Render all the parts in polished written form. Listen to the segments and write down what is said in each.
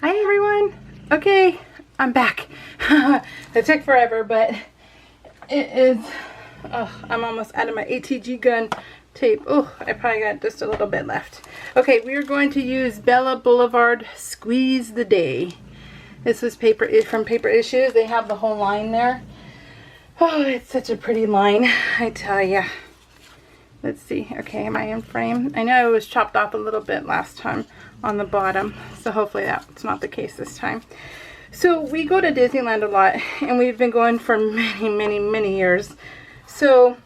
Hi everyone. Okay, I'm back. It took forever, but it is, I'm almost out of my ATG gun tape. Oh, I probably got just a little bit left. Okay, we are going to use Bella Boulevard Squeeze the Day. This is from Paper Issues. They have the whole line there. Oh, it's such a pretty line, I tell ya. Let's see. Okay, am I in frame? I know it was chopped off a little bit last time on the bottom, so hopefully that's not the case this time. So we go to Disneyland a lot, and we've been going for many years. So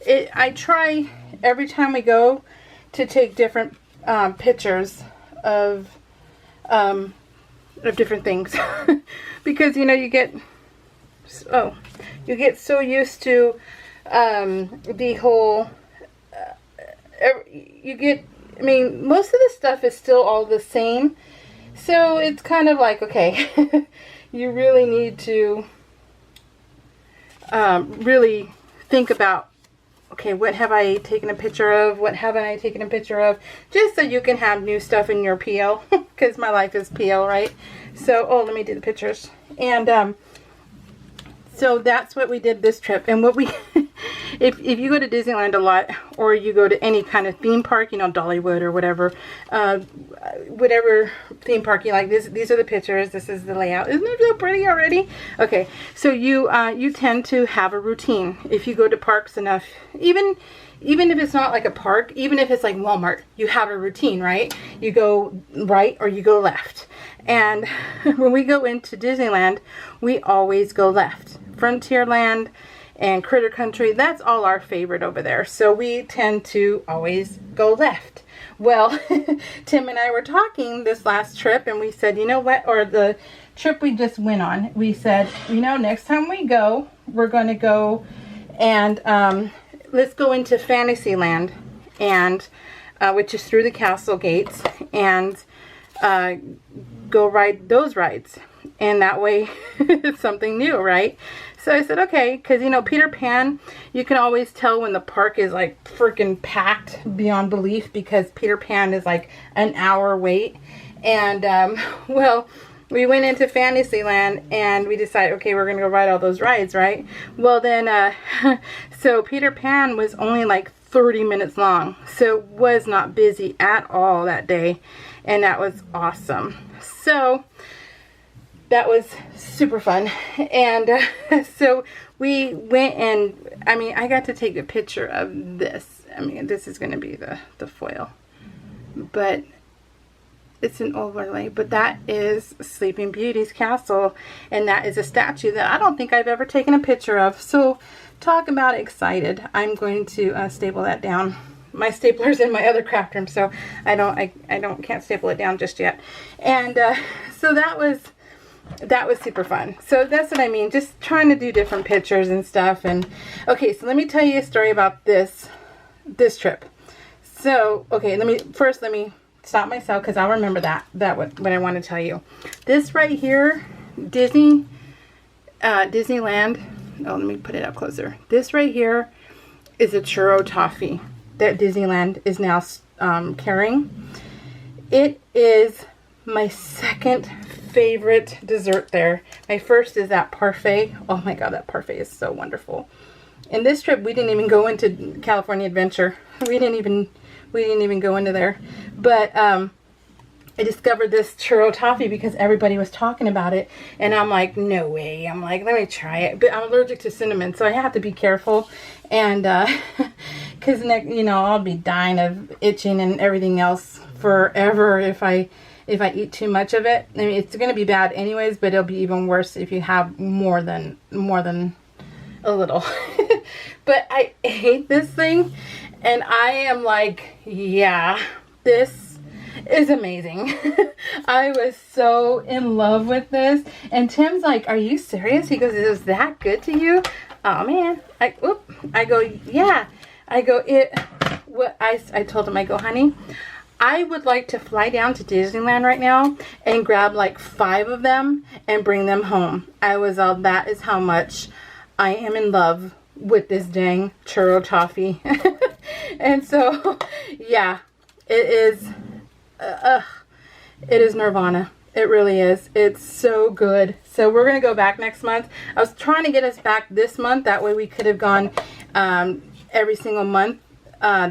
I try every time we go to take different pictures of different things because you get so used to the whole I mean, most of the stuff is still all the same, so it's kind of like, okay, you really need to really think about, okay, what have I taken a picture of, what haven't I taken a picture of, just so you can have new stuff in your PL, because my life is PL, right? So, let me do the pictures. And so that's what we did this trip. And what we if you go to Disneyland a lot, or you go to any kind of theme park, Dollywood or whatever, whatever theme park you like, these are the pictures, this is the layout. Isn't it so pretty already? Okay, so you tend to have a routine. If you go to parks enough, even if it's not like a park, even if it's like Walmart, you have a routine, right? You go right or you go left. And when we go into Disneyland, we always go left. Frontierland and Critter Country, that's all our favorite over there. So we tend to always go left. Well, Tim and I were talking this last trip, and we said, you know what, or the trip we just went on, we said, next time we go, we're going to go and let's go into Fantasyland, and which is through the castle gates, and go ride those rides. And that way it's something new, right? So I said, okay, because Peter Pan, you can always tell when the park is like freaking packed beyond belief, because Peter Pan is like an hour wait. And well, we went into Fantasyland and we decided, okay, we're gonna go ride all those rides, right? Well then, so Peter Pan was only like 30 minutes long, so it was not busy at all that day, and that was awesome. So that was super fun. And so we went, and I got to take a picture of this. This is going to be the foil, but it's an overlay. But that is Sleeping Beauty's castle, and that is a statue that I don't think I've ever taken a picture of. So talk about excited. I'm going to staple that down. My stapler's in my other craft room, so I can't staple it down just yet. And so that was super fun. So that's what I mean, just trying to do different pictures and stuff. And okay, so let me tell you a story about this trip. So okay, let me stop myself, because I'll remember what I want to tell you. This right here, Disneyland. Oh, let me put it up closer. This right here is a churro toffee that Disneyland is now carrying. It is my second favorite dessert there. My first is that parfait. Oh my god, that parfait is so wonderful. In this trip, we didn't even go into California Adventure. We didn't even go into there. But I discovered this churro toffee because everybody was talking about it, and I'm like, no way. I'm like, let me try it. But I'm allergic to cinnamon, so I have to be careful. And because I'll be dying of itching and everything else forever if I eat too much of it. It's going to be bad anyways, but it'll be even worse if you have more than a little. But I hate this thing, and I am like, yeah, this is amazing. I was so in love with this, and Tim's like, are you serious? He goes, is that good to you? Oh man. I go, yeah. I go, I told him, I go, honey, I would like to fly down to Disneyland right now and grab like 5 of them and bring them home. That is how much I am in love with this dang churro toffee. And so, yeah, it is nirvana. It really is. It's so good. So we're going to go back next month. I was trying to get us back this month. That way we could have gone every single month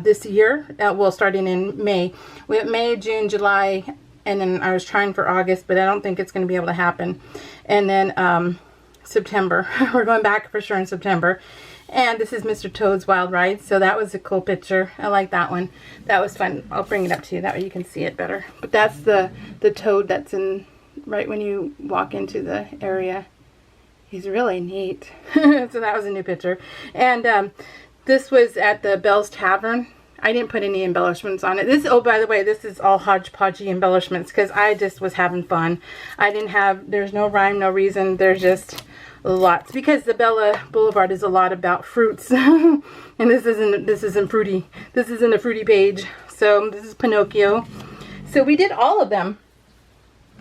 this year. Well, starting in May. We have May, June, July, and then I was trying for August, but I don't think it's going to be able to happen. And then September. We're going back for sure in September. And this is Mr. Toad's Wild Ride. So that was a cool picture. I like that one. That was fun. I'll bring it up to you. That way you can see it better. But that's the toad that's in right when you walk into the area. He's really neat. So that was a new picture. And this was at the Bell's Tavern. I didn't put any embellishments on it. This, oh, by the way, this is all hodgepodgey embellishments because I just was having fun. There's no rhyme, no reason. There's just lots, because the Bella Boulevard is a lot about fruits. And this isn't fruity. This isn't a fruity page. So this is Pinocchio. So we did all of them.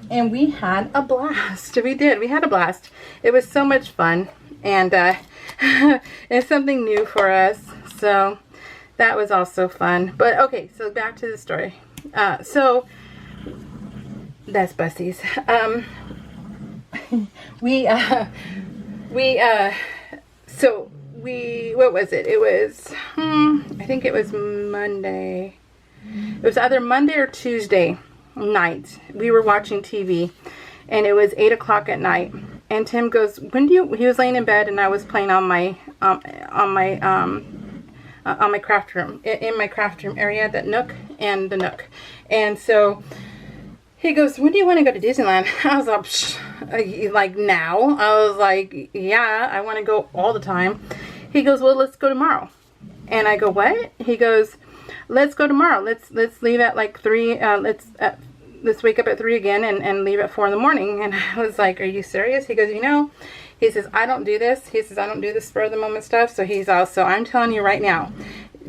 And we had a blast. We did. We had a blast. It was so much fun. And it's something new for us. So that was also fun. But okay, so back to the story. So that's Bussies. What was it? It was, I think it was Monday. It was either Monday or Tuesday night. We were watching TV, and it was 8 o'clock at night. And Tim goes, he was laying in bed, and I was playing on my craft room, in my craft room area, that nook and the nook. And so he goes, when do you want to go to Disneyland? I was like now. I was like, yeah, I want to go all the time. He goes, well, let's go tomorrow. And I go, what? He goes, let's go tomorrow. Let's leave at like 3. Let's wake up at 3 again and leave at 4 in the morning. And I was like, are you serious? He goes, he says, I don't do this. He says, I don't do the spur of the moment stuff. So he's also, I'm telling you right now,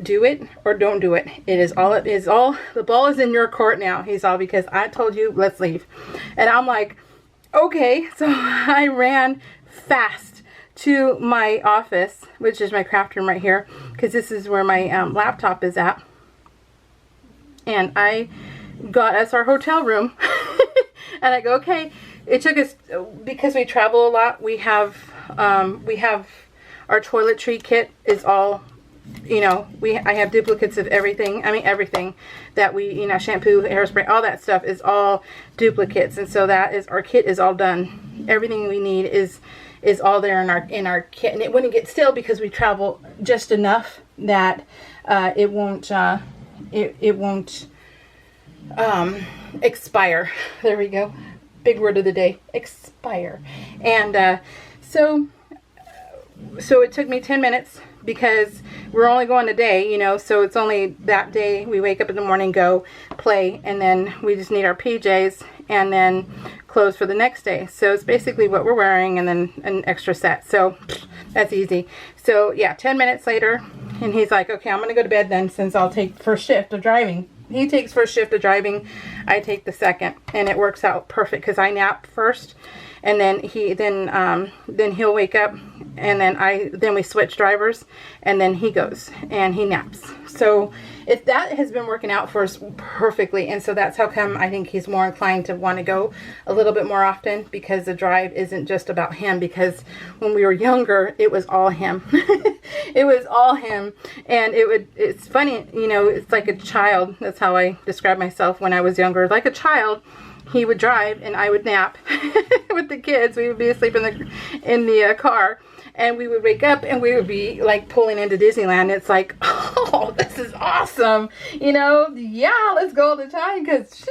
do it or don't do it. The ball is in your court now. He's all, because I told you, let's leave. And I'm like, okay. So I ran fast to my office, which is my craft room right here, because this is where my laptop is at. And I got us our hotel room. And I go, okay. It took us, because we travel a lot, we have our toiletry kit is all, I have duplicates of everything. I mean, everything that we, shampoo, hairspray, all that stuff is all duplicates. And so our kit is all done. Everything we need is all there in our kit. And it wouldn't get stale because we travel just enough that it won't expire. There we go. Big word of the day, expire. And so it took me 10 minutes because we're only going a day, so it's only that day. We wake up in the morning, go play, and then we just need our PJs and then clothes for the next day. So it's basically what we're wearing and then an extra set. So that's easy. So yeah, 10 minutes later, and he's like, okay, I'm going to go to bed then, since I'll take first shift of driving. He takes first shift of driving. I take the second, and it works out perfect because I nap first, and then he'll wake up, and then we switch drivers, and then he goes and he naps. So that has been working out for us perfectly, and so that's how come I think he's more inclined to want to go a little bit more often, because the drive isn't just about him. Because when we were younger, it was all him. It was all him, and it's funny, it's like a child. That's how I describe myself when I was younger. Like a child, he would drive and I would nap with the kids. We would be asleep in the car, and we would wake up and we would be like pulling into Disneyland. It's like, oh, this is awesome. Yeah, let's go all the time, because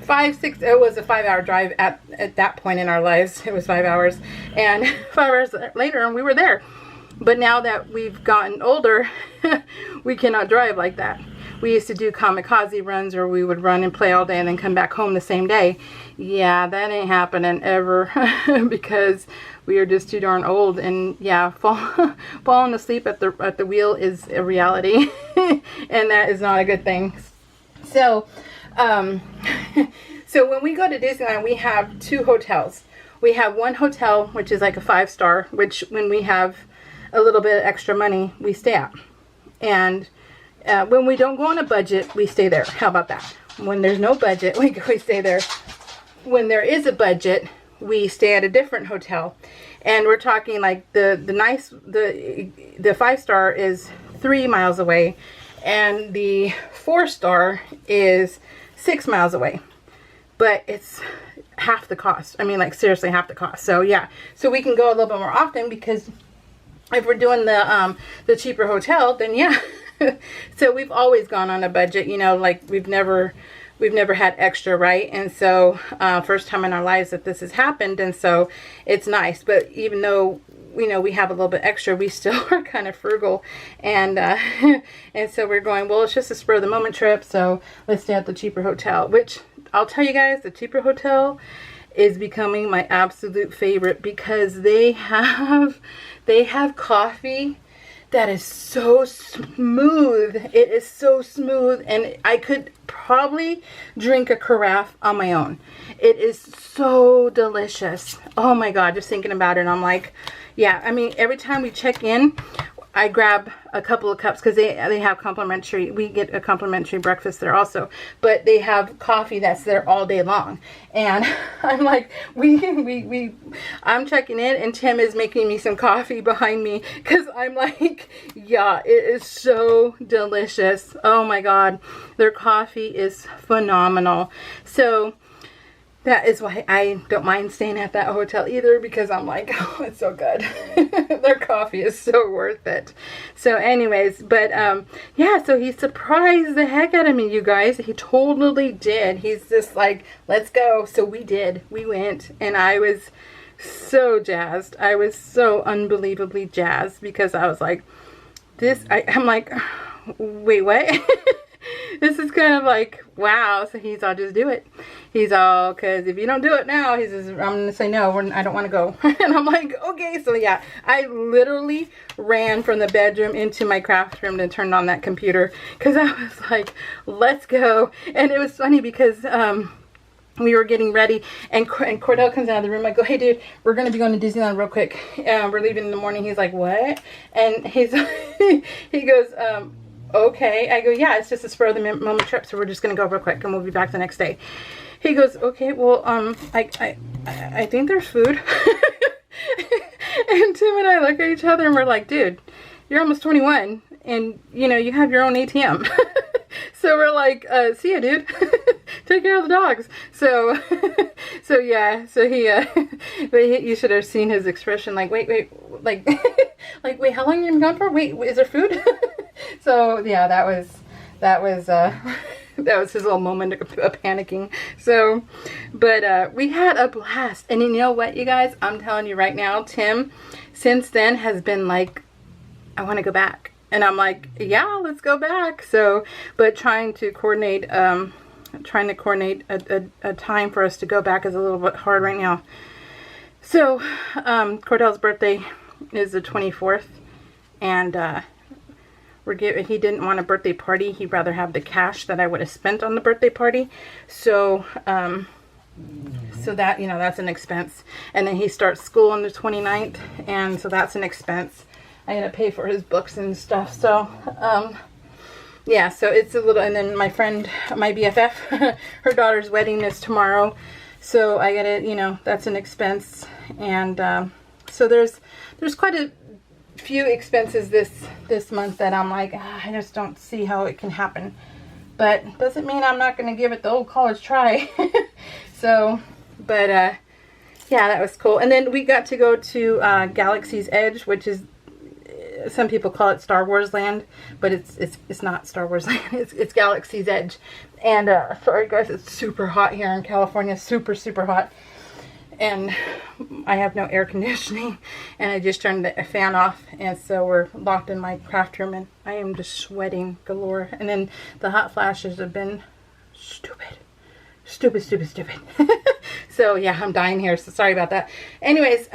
5-6, it was a 5-hour drive at that point in our lives. It was 5 hours, and 5 hours later, and we were there. But now that we've gotten older, we cannot drive like that. We used to do kamikaze runs, or we would run and play all day and then come back home the same day. Yeah, that ain't happening ever because we are just too darn old. And yeah, falling asleep at the wheel is a reality, and that is not a good thing. So, so when we go to Disneyland, we have 2 hotels. We have one hotel which is like a 5-star, which when we have a little bit of extra money, we stay at. And when we don't go on a budget, we stay there. How about that? When there's no budget, we stay there. when there is a budget, we stay at a different hotel. And we're talking like the 5-star is 3 miles away, and the 4-star is 6 miles away. But it's half the cost. I mean, like, seriously, half the cost. So yeah, so we can go a little bit more often, because if we're doing the cheaper hotel, then yeah. So we've always gone on a budget, you know, like we've never had extra, right? And so first time in our lives that this has happened, and so it's nice. But even though, you know, we have a little bit extra, we still are kind of frugal, and and so we're going, well, it's just a spur of the moment trip, so let's stay at the cheaper hotel. Which I'll tell you guys, the cheaper hotel is becoming my absolute favorite, because they have coffee that is so smooth. It is so smooth, and I could probably drink a carafe on my own. It is so delicious. Oh my God, just thinking about it, I'm like, yeah. I mean, every time we check in, I grab a couple of cups, because they have complimentary, we get a complimentary breakfast there also, but they have coffee that's there all day long. And I'm like, I'm checking in, and Tim is making me some coffee behind me, because I'm like, yeah, it is so delicious. Oh my God, their coffee is phenomenal. So that is why I don't mind staying at that hotel either, because I'm like, oh, it's so good. Their coffee is so worth it. So anyways, but yeah, so he surprised the heck out of me, you guys. He totally did. He's just like, let's go. So we did. We went, and I was so jazzed. I was so unbelievably jazzed, because I was like, I'm like, wait, what? This is kind of like, wow. So he's all, just do it. He's all, because if you don't do it now, he says, I'm going to say no, I don't want to go. And I'm like, okay. So yeah, I literally ran from the bedroom into my craft room to turn on that computer, because I was like, let's go. And it was funny, because we were getting ready, and Cordell comes out of the room. I go, hey dude, we're going to be going to Disneyland real quick. We're leaving in the morning. He's like, what? And he goes, okay. I go, yeah, it's just a spur of the moment trip, so we're just gonna go real quick, and we'll be back the next day. He goes, okay, well, I think there's food. And Tim and I look at each other, and we're like, dude, you're almost 21, and you know, you have your own ATM. So we're like, see ya, dude. Take care of the dogs. So so yeah, so but you should have seen his expression, like, wait, like like, wait, how long are you gone for? Wait, is there food? So yeah, that was that was his little moment of panicking. So, but we had a blast. And you know what, you guys? I'm telling you right now, Tim, since then, has been like, I want to go back. And I'm like, yeah, let's go back. So, but trying to coordinate a time for us to go back is a little bit hard right now. So, Cordell's birthday is the 24th, and he didn't want a birthday party. He'd rather have the cash that I would have spent on the birthday party. So, so that, you know, that's an expense. And then he starts school on the 29th, and so that's an expense. I gotta pay for his books and stuff. So, yeah, so it's a little, and then my friend, my BFF, her daughter's wedding is tomorrow. So I gotta, you know, that's an expense. And, so there's quite a few expenses this month that I'm like, I just don't see how it can happen. But doesn't mean I'm not going to give it the old college try. So, but yeah, that was cool. And then we got to go to Galaxy's Edge, which is, some people call it Star Wars Land, but it's not Star Wars Land. It's Galaxy's Edge. And sorry guys, it's super hot here in California, super hot. And I have no air conditioning, and I just turned the fan off, and so we're locked in my craft room, and I am just sweating galore. And then the hot flashes have been stupid. So yeah, I'm dying here, so sorry about that. Anyways,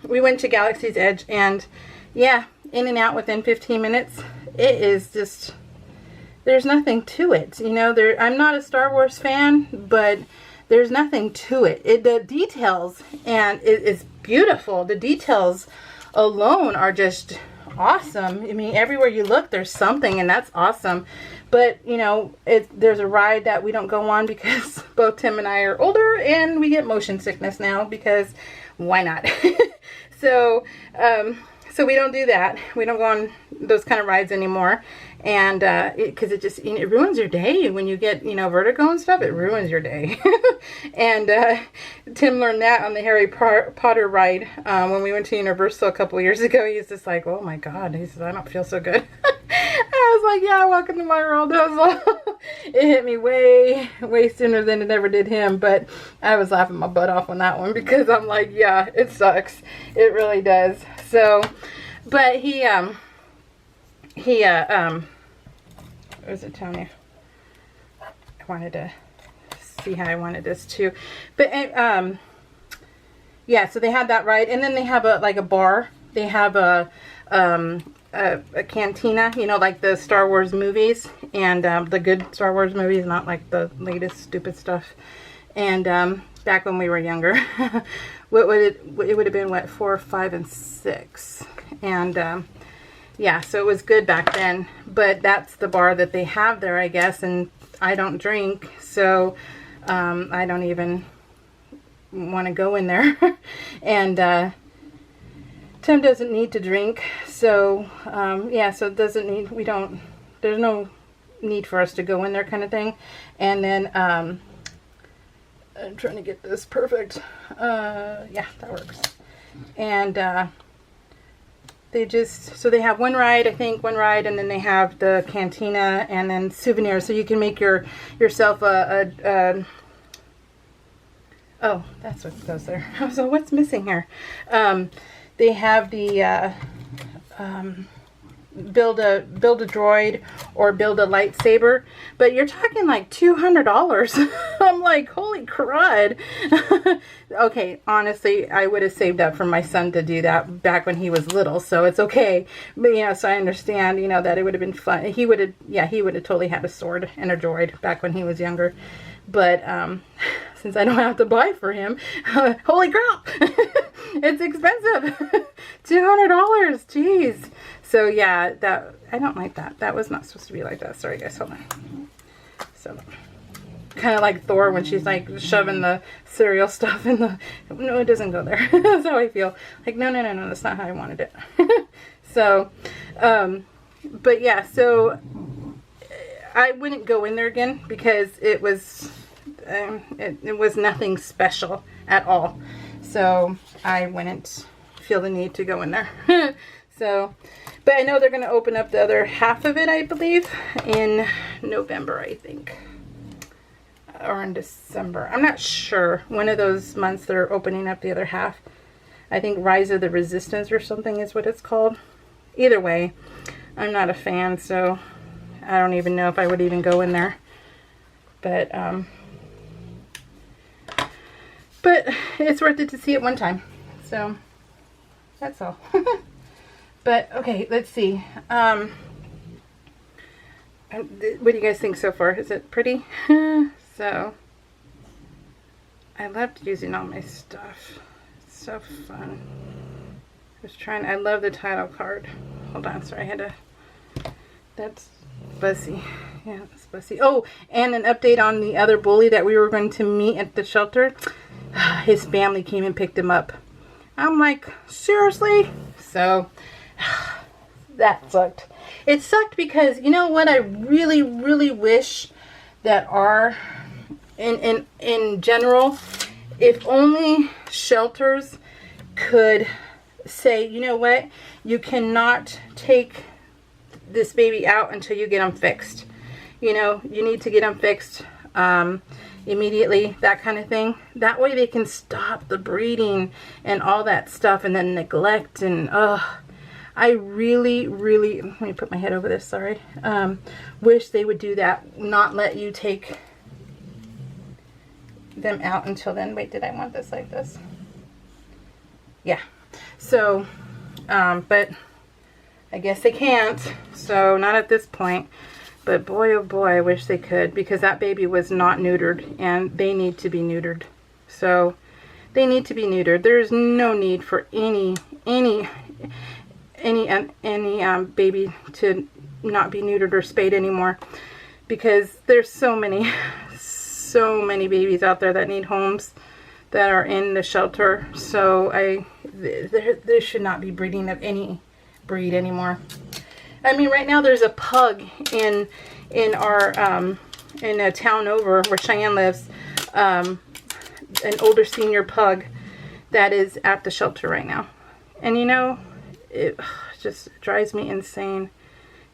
we went to Galaxy's Edge, and yeah, in and out within 15 minutes. It is just, there's nothing to it, you know. I'm not a Star Wars fan, but there's nothing to it. The details, and it's beautiful. The details alone are just awesome. I mean, everywhere you look, there's something, and that's awesome. But, you know, there's a ride that we don't go on because both Tim and I are older and we get motion sickness now because why not? So, so we don't do that. We don't go on those kind of rides anymore. And because it just, it ruins your day when you get, you know, vertigo and stuff. It ruins your day. And Tim learned that on the Harry Potter ride when we went to Universal a couple years ago. He's just like, oh my God. He says, I don't feel so good. I was like, yeah, welcome to my world. It hit me way sooner than it ever did him. But I was laughing my butt off on that one because I'm like, yeah, it sucks. It really does. So, but what was it telling you? I wanted to see how I wanted this too. But, yeah, so they had that ride. And then they have like a bar. They have a cantina, you know, like the Star Wars movies. And the good Star Wars movies, not like the latest stupid stuff. And back when we were younger, it would have been, what, 4, 5, and 6. And yeah, so it was good back then, but that's the bar that they have there, I guess, and I don't drink, so I don't even want to go in there. And Tim doesn't need to drink, so yeah, so it doesn't need, there's no need for us to go in there kind of thing. And then I'm trying to get this perfect. Yeah, that works. And so they have one ride, and then they have the cantina and then souvenirs, so you can make yourself oh, that's what goes there. So what's missing here? They have the build a droid or build a lightsaber, but you're talking like $200. I'm like, holy crud. Okay, honestly, I would have saved up for my son to do that back when he was little, so it's okay. But yeah, so I understand, you know, that it would have been fun. He would have totally had a sword and a droid back when he was younger. But since I don't have to buy for him, holy crap, it's expensive. $200, jeez. So yeah, I don't like that. That was not supposed to be like that. Sorry guys, hold on. So kind of like Thor when she's like shoving the cereal stuff in the, no, it doesn't go there. That's how I feel. Like, no, that's not how I wanted it. So, but yeah, so I wouldn't go in there again because it was nothing special at all. So I wouldn't feel the need to go in there. So, but I know they're going to open up the other half of it, I believe, in November, I think. Or in December. I'm not sure. One of those months they're opening up the other half. I think Rise of the Resistance or something is what it's called. Either way, I'm not a fan, so I don't even know if I would even go in there. But it's worth it to see it one time. So, that's all. But, okay, let's see. What do you guys think so far? Is it pretty? So, I loved using all my stuff. It's so fun. I love the title card. Hold on, sorry, I had to, that's Bussy. Yeah, that's Bussy. Oh, and an update on the other bully that we were going to meet at the shelter. His family came and picked him up. I'm like, seriously? So, that sucked. It sucked because, you know what, I really, really wish that in general, if only shelters could say, you know what, you cannot take this baby out until you get them fixed. You know, you need to get them fixed immediately, that kind of thing. That way they can stop the breeding and all that stuff and then neglect and, I really, really, let me put my head over this, sorry. Wish they would do that, not let you take them out until then. Wait, did I want this like this? Yeah. So, but I guess they can't. So, not at this point. But boy, oh boy, I wish they could. Because that baby was not neutered. And they need to be neutered. So, they need to be neutered. There's no need for any baby to not be neutered or spayed anymore. because there's so many babies out there that need homes that are in the shelter. So there should not be breeding of any breed anymore. I mean, right now there's a pug in our in a town over where Cheyenne lives, an older senior pug that is at the shelter right now. And you know, it just drives me insane.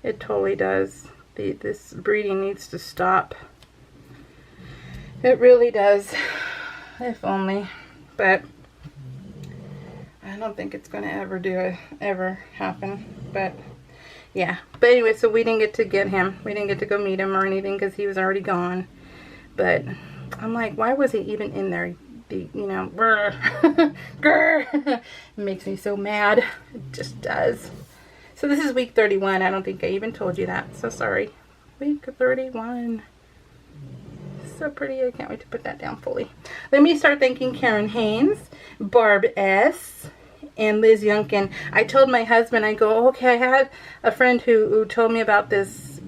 It totally does. This breeding needs to stop. It really does. If only. But I don't think it's going to ever happen. But yeah. But anyway, so we didn't get to get him. We didn't get to go meet him or anything because he was already gone. But I'm like, why was he even in there? You know, grr, grr. It makes me so mad. It just does. So this is week 31. I don't think I even told you that. So sorry. Week 31. So pretty. I can't wait to put that down fully. Let me start thanking Karen Haynes, Barb S., and Liz Yunkin. I told my husband, I go, okay, I had a friend who told me about this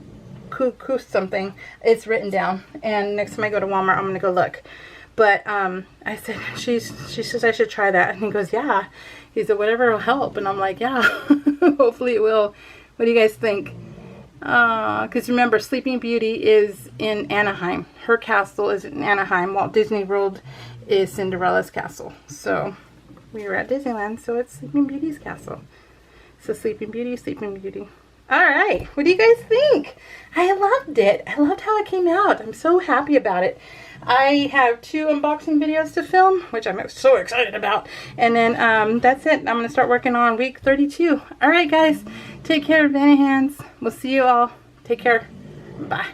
cuckoo something. It's written down. And next time I go to Walmart, I'm going to go look. But I said, she says I should try that. And he goes, yeah. He said, whatever will help. And I'm like, yeah, hopefully it will. What do you guys think? Because remember, Sleeping Beauty is in Anaheim. Her castle is in Anaheim. Walt Disney World is Cinderella's castle. So we were at Disneyland, so it's Sleeping Beauty's castle. So Sleeping Beauty, Sleeping Beauty. All right. What do you guys think? I loved it. I loved how it came out. I'm so happy about it. I have 2 unboxing videos to film, which I'm so excited about. And then that's it. I'm going to start working on week 32. All right, guys. Take care, Vanna Hands. We'll see you all. Take care. Bye.